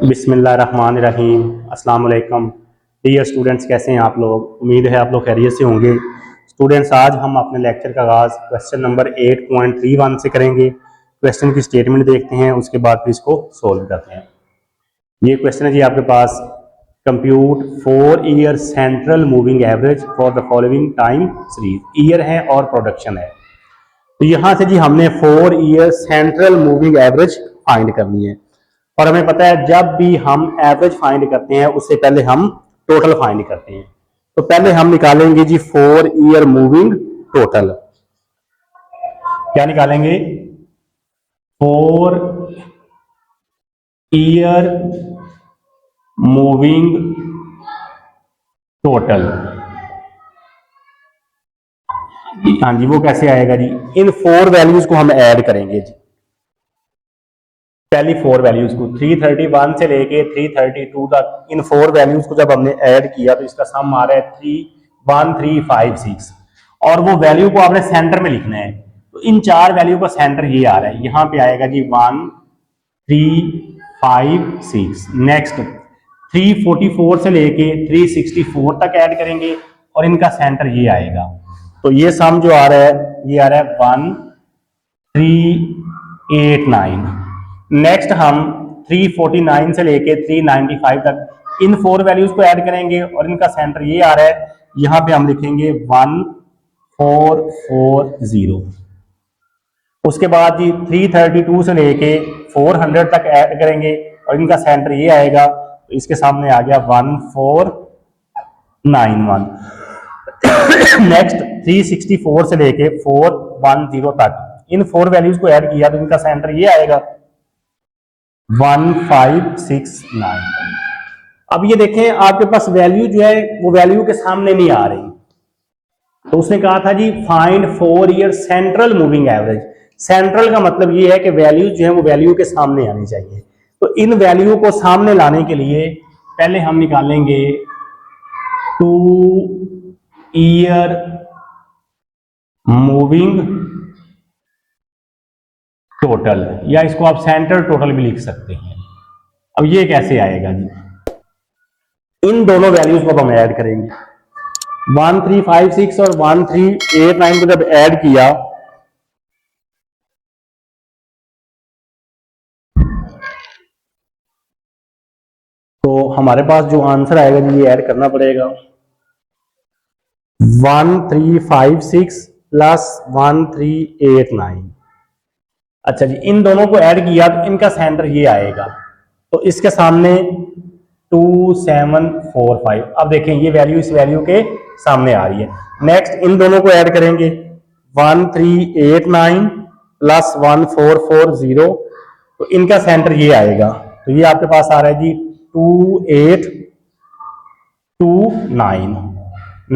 बिस्मिल्लाहिर्रहमानिर्रहीम। अस्सलाम वालेकुम डियर स्टूडेंट्स, कैसे हैं आप लोग? उम्मीद है आप लोग खैरियत से होंगे। स्टूडेंट्स, आज हम अपने लेक्चर का आगाज़ क्वेश्चन नंबर 8.31 से करेंगे। क्वेश्चन की स्टेटमेंट देखते हैं, उसके बाद फिर इसको सोल्व करते हैं। ये क्वेश्चन है जी आपके पास, compute 4 year central moving average for the following time series. Year है और प्रोडक्शन है, तो यहाँ से जी हमने 4 year central moving average find करनी है। और हमें पता है जब भी हम एवरेज फाइंड करते हैं उससे पहले हम टोटल फाइंड करते हैं। तो पहले हम निकालेंगे जी 4 ईयर मूविंग टोटल। क्या निकालेंगे? 4 ईयर मूविंग टोटल। हाँ जी, वो कैसे आएगा जी? इन 4 वैल्यूज को हम ऐड करेंगे जी। पहली 4 वैल्यूज को 331 से लेके 332 तक, इन 4 वैल्यूज को जब हमने ऐड किया तो इसका सम आ रहा है 31356। और वो वैल्यू को आपने सेंटर में लिखना है, तो इन 4 वैल्यू का सेंटर ये आ रहा है, यहां पे आएगा जी 1356। नेक्स्ट 344 से लेके 364 तक ऐड करेंगे और इनका सेंटर ये आएगा। तो ये सम जो आ रहा है ये आ रहा है 1389। नेक्स्ट हम 349 से लेके 395 तक इन 4 वैल्यूज को ऐड करेंगे और इनका सेंटर ये आ रहा है, यहां पे हम लिखेंगे 1440। उसके बाद जी 332 से लेके 400 तक ऐड करेंगे और इनका सेंटर ये आएगा, तो इसके सामने आ गया 1491। नेक्स्ट 364 से लेके 410 तक इन 4 वैल्यूज को ऐड किया तो इनका सेंटर ये आएगा 1569। अब ये देखें आपके पास वैल्यू जो है वो वैल्यू के सामने नहीं आ रही, तो उसने कहा था जी find 4 year central moving average. Central का मतलब ये है कि वैल्यू जो है वो वैल्यू के सामने आनी चाहिए। तो इन वैल्यू को सामने लाने के लिए पहले हम निकालेंगे 2 ईयर मूविंग टोटल, या इसको आप सेंट्रल टोटल भी लिख सकते हैं। अब ये कैसे आएगा जी? इन दोनों वैल्यूज को हम ऐड करेंगे, 1356 और 1389 को जब ऐड किया तो हमारे पास जो आंसर आएगा जी ये ऐड करना पड़ेगा 1356 प्लस 1389। अच्छा जी, इन दोनों को ऐड किया तो इनका सेंटर ये आएगा, तो इसके सामने 2745। अब देखें ये वैल्यू इस वैल्यू के सामने आ रही है। नेक्स्ट इन दोनों को ऐड करेंगे 1389 प्लस 1440, तो इनका सेंटर ये आएगा, तो ये आपके पास आ रहा है जी 2829।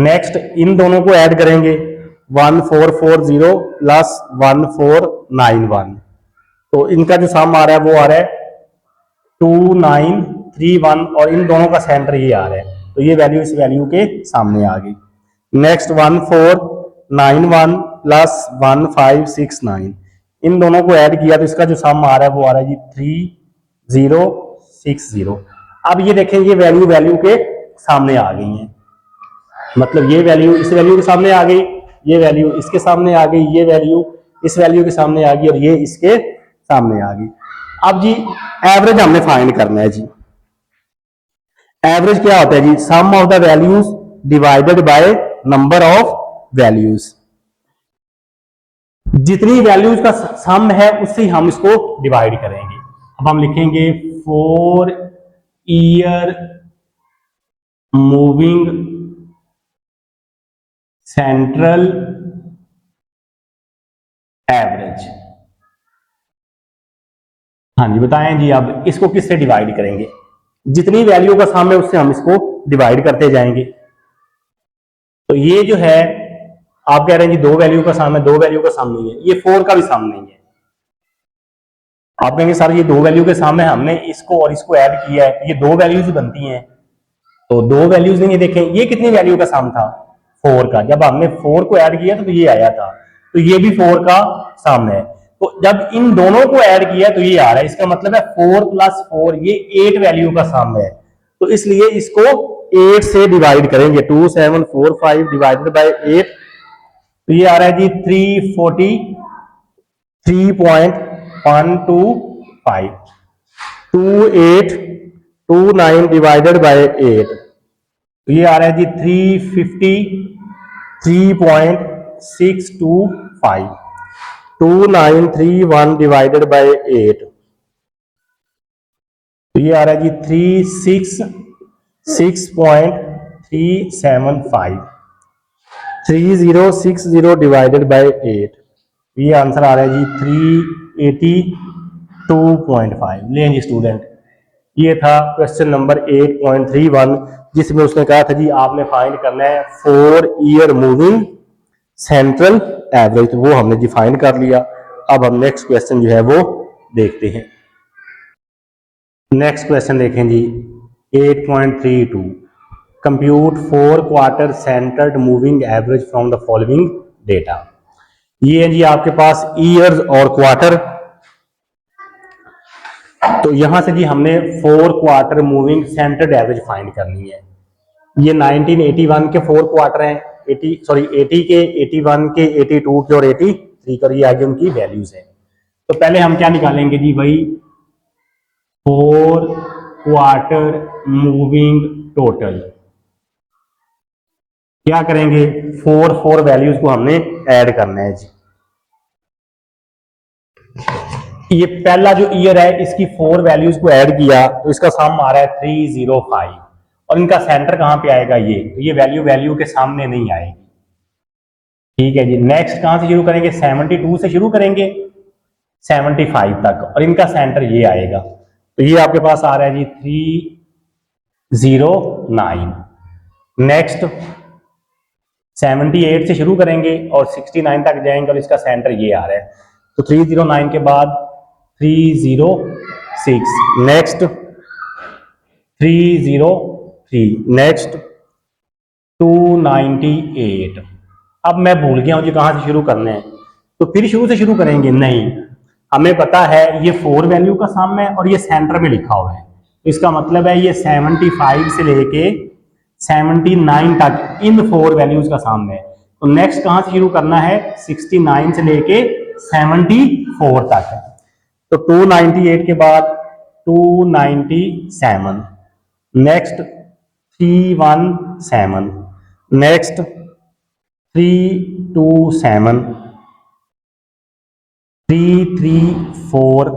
नेक्स्ट इन दोनों को ऐड करेंगे 1440 प्लस 1491, तो इनका जो सम आ रहा है वो आ रहा है 2931 और इन दोनों का सेंटर ये आ रहा है, तो ये वैल्यू इस वैल्यू के सामने आ गई। नेक्स्ट 1491 प्लस 1569, इन दोनों को ऐड किया तो इसका जो सम आ रहा है वो आ रहा है जी 3060। अब ये देखें ये वैल्यू वैल्यू के सामने आ गई है, मतलब ये वैल्यू इस वैल्यू के सामने आ गई, ये वैल्यू इसके सामने आ गई, ये वैल्यू इस वैल्यू के सामने आ गई और ये इसके सामने आ गई। अब जी एवरेज हमने फाइंड करना है जी। एवरेज क्या होता है जी? Sum of the values divided by number of values. जितनी वैल्यूज का सम है उससे हम इसको डिवाइड करेंगे। अब हम लिखेंगे 4 ईयर मूविंग सेंट्रल एवरेज। हाँ जी बताएं जी, अब इसको किससे डिवाइड करेंगे? जितनी वैल्यू का सम है उससे हम इसको डिवाइड करते जाएंगे। तो ये जो है आप कह रहे हैं जी 2 वैल्यू का सम है, 2 वैल्यू का सम नहीं है, ये 4 का भी सम नहीं है। आप कहेंगे सर ये 2 वैल्यू के सम है, हमने इसको और इसको ऐड किया है, ये 2 वैल्यूज बनती हैं। तो 2 वैल्यूज नहीं है। देखें ये कितनी वैल्यू का सम था? 4 का। जब हमने 4 को ऐड किया तो ये आया था, तो ये भी 4 का सम है। तो जब इन दोनों को ऐड किया तो ये आ रहा है, इसका मतलब है 4 + 4 ये 8 वैल्यू का सम है, तो इसलिए इसको 8 से डिवाइड करेंगे। 2745 डिवाइडेड बाय 8, तो ये आ रहा है जी 343.125। 2829 डिवाइडेड बाय 8, तो ये आ रहा है जी 353.625। 2931 डिवाइडेड बाय 8, तो ये आ रहा है जी 366.375। 3060 डिवाइडेड बाय 8, ये आंसर आ रहा है जी 382.5। लें जी स्टूडेंट, ये था क्वेश्चन नंबर 8.31, जिसमें उसने कहा था जी आपने फाइंड करना है 4 ईयर मूविंग सेंट्रल एवरेज, तो वो हमने जी फाइंड कर लिया। अब हम नेक्स्ट क्वेश्चन जो है वो देखते हैं। नेक्स्ट क्वेश्चन देखें जी 8.32, compute 4 quarter centred moving average from the following data. ये है जी आपके पास ईयर्स और क्वार्टर, तो यहां से जी हमने 4 quarter moving centered average find करनी है। ये 1981 के 4 क्वार्टर हैं, 80 के, 81 के, 82 के और 83 के, और ये आगे उनकी वैल्यूज हैं। तो पहले हम क्या निकालेंगे जी भाई, 4 क्वार्टर मूविंग टोटल। क्या करेंगे, 4 वैल्यूज को हमने ऐड करना है जी। ये पहला जो ईयर है इसकी 4 वैल्यूज को ऐड किया तो इसका सम आ रहा है 305, और इनका सेंटर कहां पे आएगा, ये तो ये वैल्यू के सामने नहीं आएगी। ठीक है जी, नेक्स्ट कहां से शुरू करेंगे, 72 से शुरू करेंगे 75 तक, और इनका सेंटर ये आएगा, तो ये आपके पास आ रहा है जी 309। नेक्स्ट 78 से शुरू करेंगे और 69 तक जाएंगे, और इसका सेंटर ये आ रहा है, तो 309 के बाद 306, नेक्स्ट 303, नेक्स्ट 298। अब मैं भूल गया हूं जी कहां से शुरू करने हैं, तो फिर शुरू से शुरू करेंगे, नहीं, हमें पता है ये 4 वैल्यू का सम है और ये सेंटर में लिखा हुआ है, तो इसका मतलब है ये 75 से लेके 79 तक इन 4 वैल्यूज का सम है। तो नेक्स्ट कहां से शुरू करना है, 69 से लेके 74 तक है, तो 298 के बाद 297, नेक्स्ट 317, नेक्स्ट 327, 334,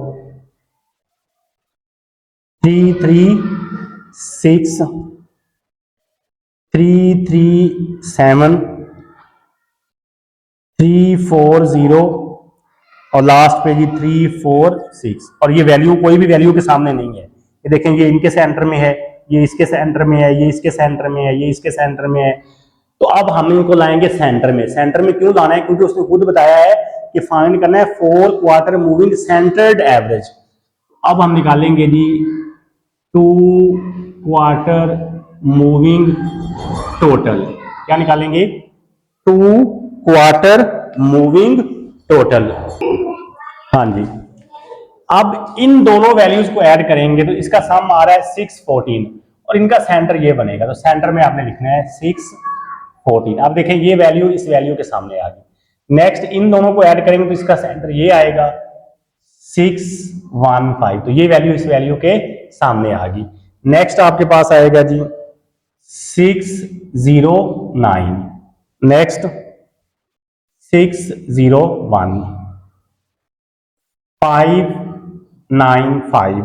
336, 337, 340, और लास्ट पे जी 346, और ये वैल्यू कोई भी वैल्यू के सामने नहीं है। ये देखें, ये इनके सेंटर में है, ये इसके सेंटर में है, ये इसके सेंटर में है, ये इसके सेंटर में है, तो अब हम इनको लाएंगे सेंटर में। सेंटर में क्यों लाना है, क्योंकि उसने खुद बताया है कि फाइंड करना है 4 क्वार्टर मूविंग सेंटर्ड एवरेज। अब हम निकालेंगे जी 2 क्वार्टर मूविंग टोटल। क्या निकालेंगे, 2 क्वार्टर मूविंग टोटल। हाँ जी, अब इन दोनों वैल्यूज को ऐड करेंगे तो इसका सम आ रहा है 614, और इनका सेंटर ये बनेगा, तो सेंटर में आपने लिखना है 614। अब देखें ये वैल्यू इस वैल्यू के सामने आ गई। नेक्स्ट इन दोनों को ऐड करेंगे तो इसका सेंटर ये आएगा 615, तो ये वैल्यू इस वैल्यू के सामने आ गई। नेक्स्ट आपके पास आएगा जी 609, नेक्स्ट 601, 595,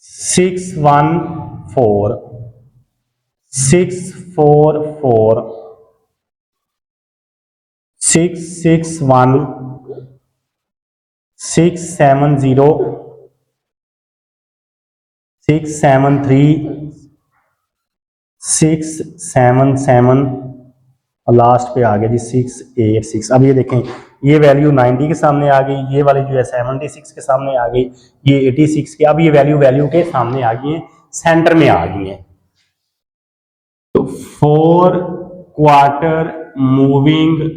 614, 644, 661, 670, 673, 677, और लास्ट पे आ गया जी 686। अब ये देखें, ये वैल्यू 90 के सामने आ गई, ये वाली जो है 76 के सामने आ गई, ये 86 के, अब ये वैल्यू के सामने आ गई है, सेंटर में आ गई है। तो 4 quarter moving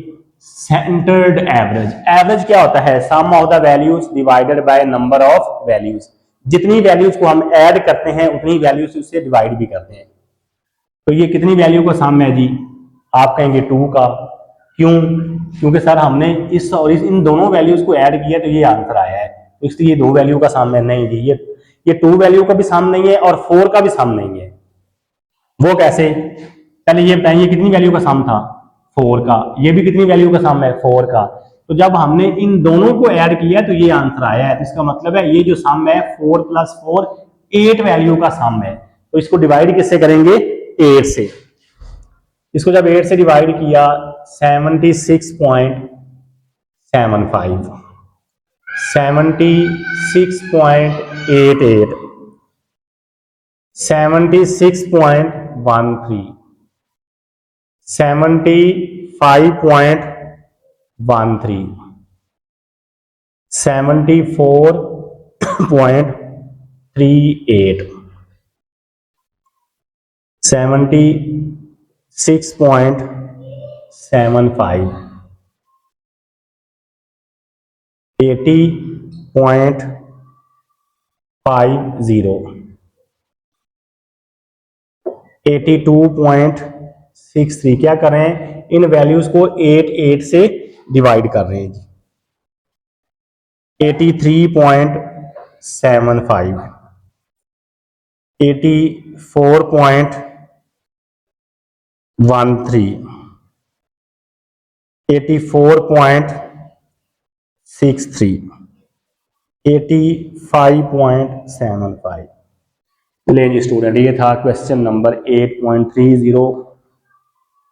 centered average. Average क्या होता है? Sum of the values divided by number of values. जितनी वैल्यूज को हम ऐड करते हैं उतनी वैल्यूज उससे डिवाइड भी करते हैं। तो ये कितनी वैल्यू का सम है जी? आप कहेंगे 2 का। क्यों? क्योंकि सर हमने इस और इन दोनों वैल्यूज को ऐड किया तो ये आंसर आया है, तो इसलिए ये 2 वैल्यू का सम है। नहीं जी, ये 2 वैल्यू का भी सम नहीं है और 4 का भी सम नहीं है। वो कैसे? पहले ये बताइए कितनी वैल्यू का सम था? 4 का। ये भी कितनी वैल्यू का सम है? 4 का। तो जब हमने इन दोनों को ऐड किया तो ये आंसर आया है। तो इसका मतलब है ये जो सम है 4 + 4 8 वैल्यू का सम है। तो इसको डिवाइड किससे करेंगे? 8 से। इसको जब 8 से डिवाइड किया 76.75 76.88 76.13 75.13 74.38 76.75 80.50 82.63। क्या कर रहे हैं? इन वैल्यूज को 8 से डिवाइड कर रहे हैं जी। 83.75 84.13 84.63 85.75। चलिए जी स्टूडेंट, ये था क्वेश्चन नंबर 8.30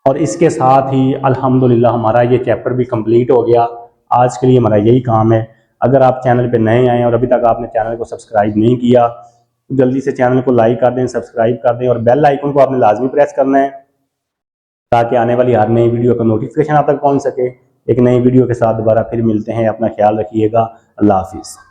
और इसके साथ ही अल्हम्दुलिल्लाह हमारा ये चैप्टर भी कंप्लीट हो गया। आज के लिए हमारा यही काम है। अगर आप चैनल पे नए आए और अभी तक आपने चैनल को सब्सक्राइब नहीं किया तो जल्दी से चैनल को लाइक कर दें, सब्सक्राइब कर दें और बेल आइकन को आपने लाजमी प्रेस करना है ताकि आने वाली हर नई वीडियो का नोटिफिकेशन आप तक पहुँच सके। एक नई वीडियो के साथ दोबारा फिर मिलते हैं। अपना ख्याल रखिएगा। अल्लाह हाफिज़।